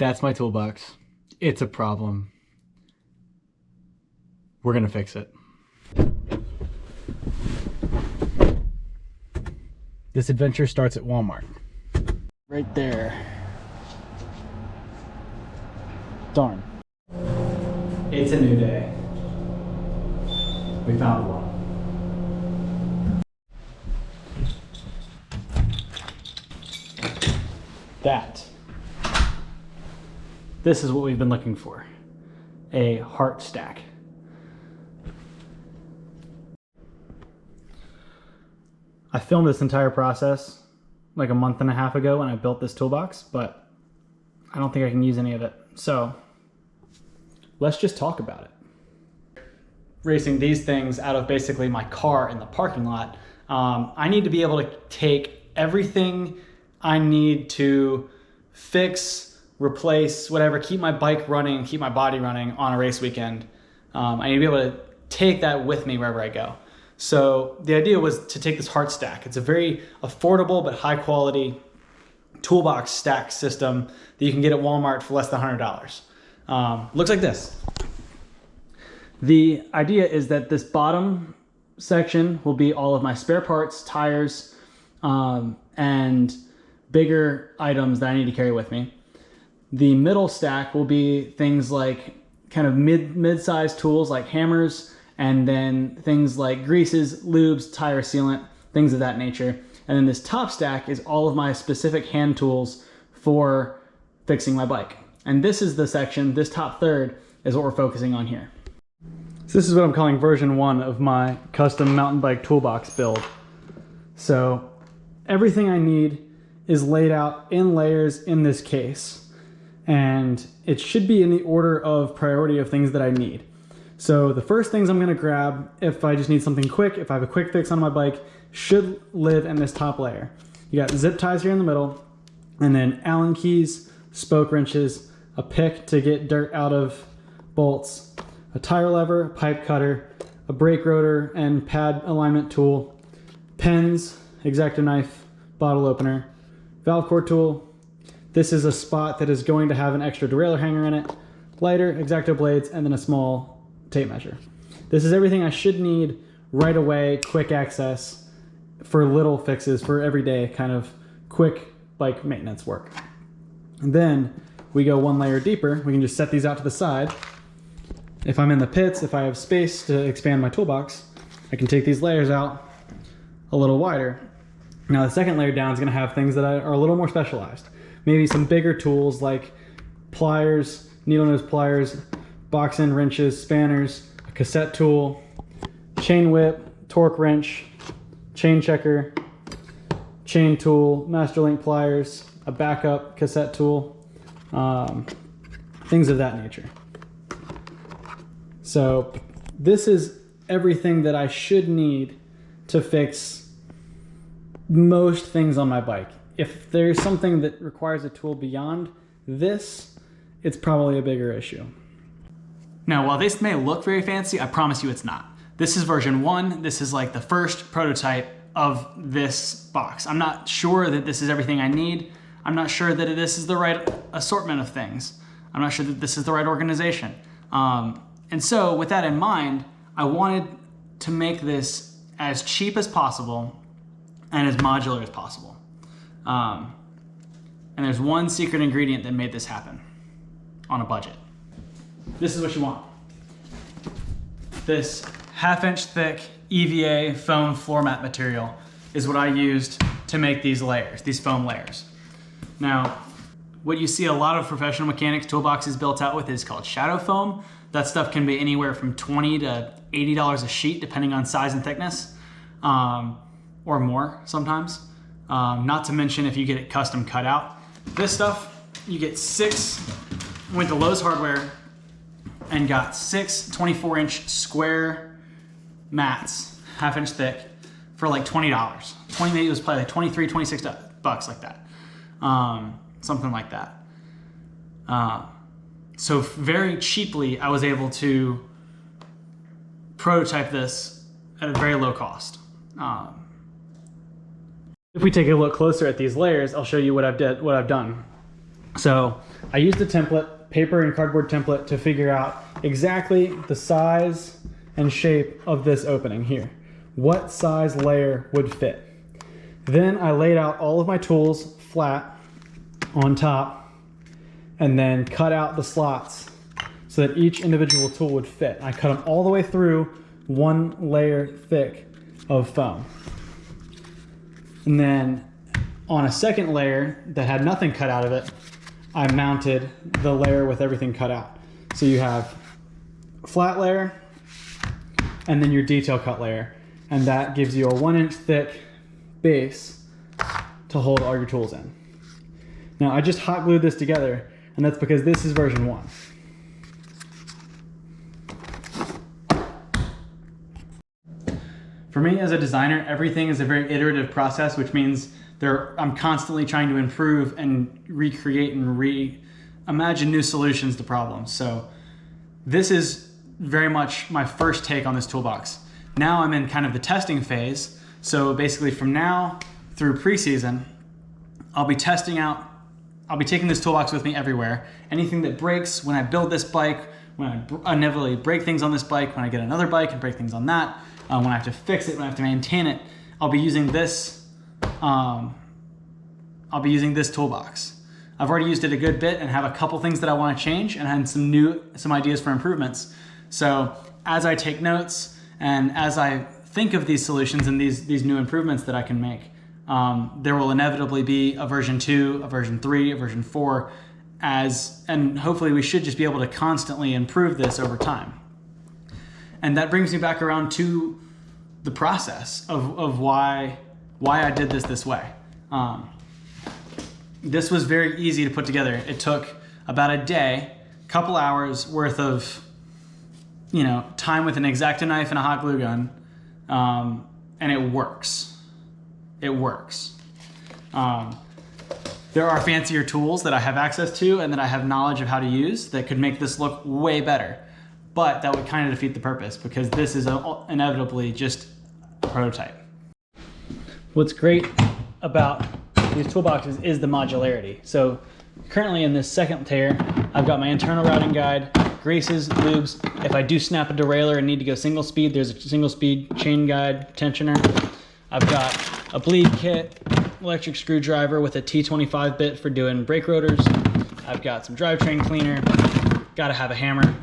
That's my toolbox. It's a problem. We're gonna fix it. This adventure starts at Walmart. Right there. Darn. It's a new day. We found one. This is what we've been looking for. A heart stack. I filmed this entire process like a month and a half ago when I built this toolbox, but I don't think I can use any of it. So let's just talk about it. Racing these things out of basically my car in the parking lot, I need to be able to take everything I need to fix, replace, whatever, keep my bike running, keep my body running on a race weekend. I need to be able to take that with me wherever I go. So the idea was to take this heart stack. It's a very affordable but high quality toolbox stack system that you can get at Walmart for less than $100. Looks like this. The idea is that this bottom section will be all of my spare parts, tires, and bigger items that I need to carry with me. The middle stack will be things like kind of mid-sized tools like hammers, and then things like greases, lubes, tire sealant, things of that nature. And then this top stack is all of my specific hand tools for fixing my bike. And this is the section, this top third is what we're focusing on here. So this is what I'm calling version 1 of my custom mountain bike toolbox build. So everything I need is laid out in layers in this case. And it should be in the order of priority of things that I need. So the first things I'm gonna grab, if I just need something quick, if I have a quick fix on my bike, should live in this top layer. You got zip ties here in the middle, and then Allen keys, spoke wrenches, a pick to get dirt out of bolts, a tire lever, pipe cutter, a brake rotor and pad alignment tool, pens, X-Acto knife, bottle opener, valve core tool. This is a spot that is going to have an extra derailleur hanger in it, lighter, X-Acto blades, and then a small tape measure. This is everything I should need right away, quick access for little fixes for everyday kind of quick bike maintenance work. And then we go one layer deeper. We can just set these out to the side. If I'm in the pits, if I have space to expand my toolbox, I can take these layers out a little wider. Now the second layer down is gonna have things that are a little more specialized. Maybe some bigger tools like pliers, needle nose pliers, box end wrenches, spanners, a cassette tool, chain whip, torque wrench, chain checker, chain tool, master link pliers, a backup cassette tool, things of that nature. So this is everything that I should need to fix most things on my bike. If there's something that requires a tool beyond this, it's probably a bigger issue. Now, while this may look very fancy, I promise you it's not. This is version 1. This is like the first prototype of this box. I'm not sure that this is everything I need. I'm not sure that this is the right assortment of things. I'm not sure that this is the right organization. And so with that in mind, I wanted to make this as cheap as possible and as modular as possible. And there's one secret ingredient that made this happen on a budget. This is what you want. This 1/2 inch thick EVA foam floor mat material is what I used to make these layers, these foam layers. Now, what you see a lot of professional mechanics toolboxes built out with is called shadow foam. That stuff can be anywhere from $20 to $80 a sheet, depending on size and thickness, or more sometimes. Not to mention if you get it custom cut out. This stuff, you get 6, went to Lowe's Hardware and got 6 24-inch square mats, 1/2 inch thick, for like $20. Maybe it was probably like 23, 26 bucks, like that. Something like that. So very cheaply, I was able to prototype this at a very low cost. If we take a look closer at these layers, I'll show you what I've done. So I used a template, paper and cardboard template, to figure out exactly the size and shape of this opening here. What size layer would fit? Then I laid out all of my tools flat on top and then cut out the slots so that each individual tool would fit. I cut them all the way through, 1 layer thick of foam. And then on a second layer that had nothing cut out of it, I mounted the layer with everything cut out. So you have a flat layer and then your detail cut layer. And that gives you a 1-inch thick base to hold all your tools in. Now I just hot glued this together, and that's because this is version 1. For me as a designer, everything is a very iterative process, which means I'm constantly trying to improve and recreate and reimagine new solutions to problems. So this is very much my first take on this toolbox. Now I'm in kind of the testing phase. So basically from now through preseason, I'll be taking this toolbox with me everywhere. Anything that breaks when I build this bike, when I inevitably break things on this bike, when I get another bike and break things on that, when I have to fix it, when I have to maintain it, I'll be using this toolbox. I've already used it a good bit and have a couple things that I want to change and have some ideas for improvements. So as I take notes and as I think of these solutions and these new improvements that I can make, there will inevitably be a version 2, a version 3, a version 4, and hopefully we should just be able to constantly improve this over time. And that brings me back around to the process of why I did this way. This was very easy to put together. It took about a day, couple hours worth of time with an X-Acto knife and a hot glue gun, and it works. It works. There are fancier tools that I have access to and that I have knowledge of how to use that could make this look way better. But that would kind of defeat the purpose because this is inevitably just a prototype. What's great about these toolboxes is the modularity. So currently in this second tier, I've got my internal routing guide, greases, lubes. If I do snap a derailleur and need to go single speed, there's a single speed chain guide tensioner. I've got a bleed kit, electric screwdriver with a T25 bit for doing brake rotors. I've got some drivetrain cleaner, gotta have a hammer.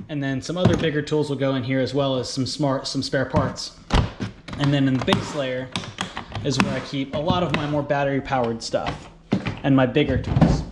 And then some other bigger tools will go in here as well as some spare parts. And then in the base layer is where I keep a lot of my more battery powered stuff and my bigger tools.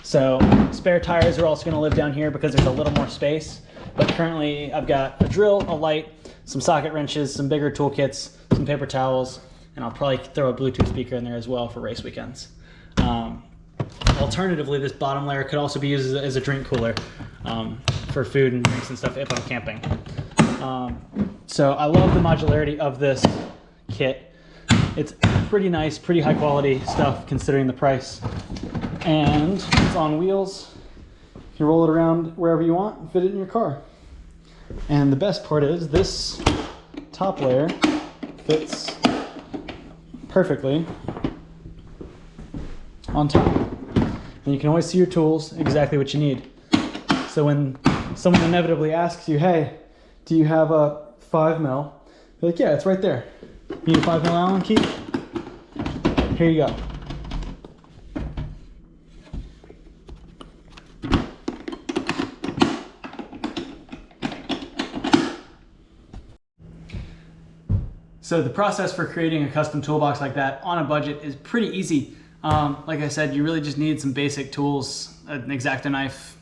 So spare tires are also gonna live down here because there's a little more space. But currently I've got a drill, a light, some socket wrenches, some bigger toolkits, some paper towels, and I'll probably throw a Bluetooth speaker in there as well for race weekends. Alternatively, this bottom layer could also be used as a drink cooler for food and drinks and stuff if I'm camping. So I love the modularity of this kit. It's pretty nice, pretty high quality stuff considering the price. And it's on wheels. You can roll it around wherever you want and fit it in your car. And the best part is this top layer fits perfectly on top. And you can always see your tools, exactly what you need. So when someone inevitably asks you, hey, do you have a 5 mil? You're like, yeah, it's right there. You need a 5 mil Allen key? Here you go. So the process for creating a custom toolbox like that on a budget is pretty easy. Like I said, you really just need some basic tools, an X-Acto knife,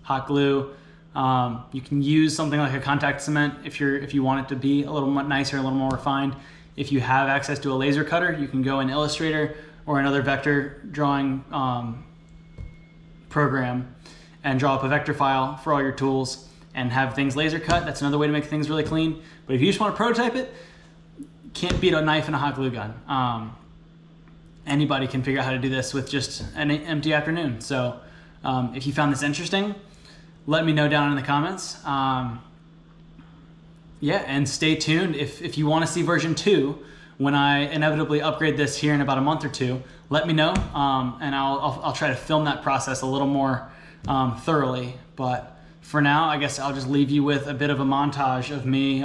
hot glue. You can use something like a contact cement if you want it to be a little nicer, a little more refined. If you have access to a laser cutter, you can go in Illustrator or another vector drawing program and draw up a vector file for all your tools and have things laser cut. That's another way to make things really clean. But if you just want to prototype it, can't beat a knife and a hot glue gun. Anybody can figure out how to do this with just an empty afternoon. So if you found this interesting, let me know down in the comments. Yeah, and stay tuned. If you want to see version 2, when I inevitably upgrade this here in about a month or two, let me know, and I'll try to film that process a little more thoroughly. But for now, I guess I'll just leave you with a bit of a montage of me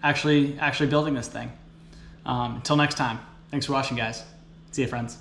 actually building this thing. Until next time, thanks for watching, guys. See you, friends.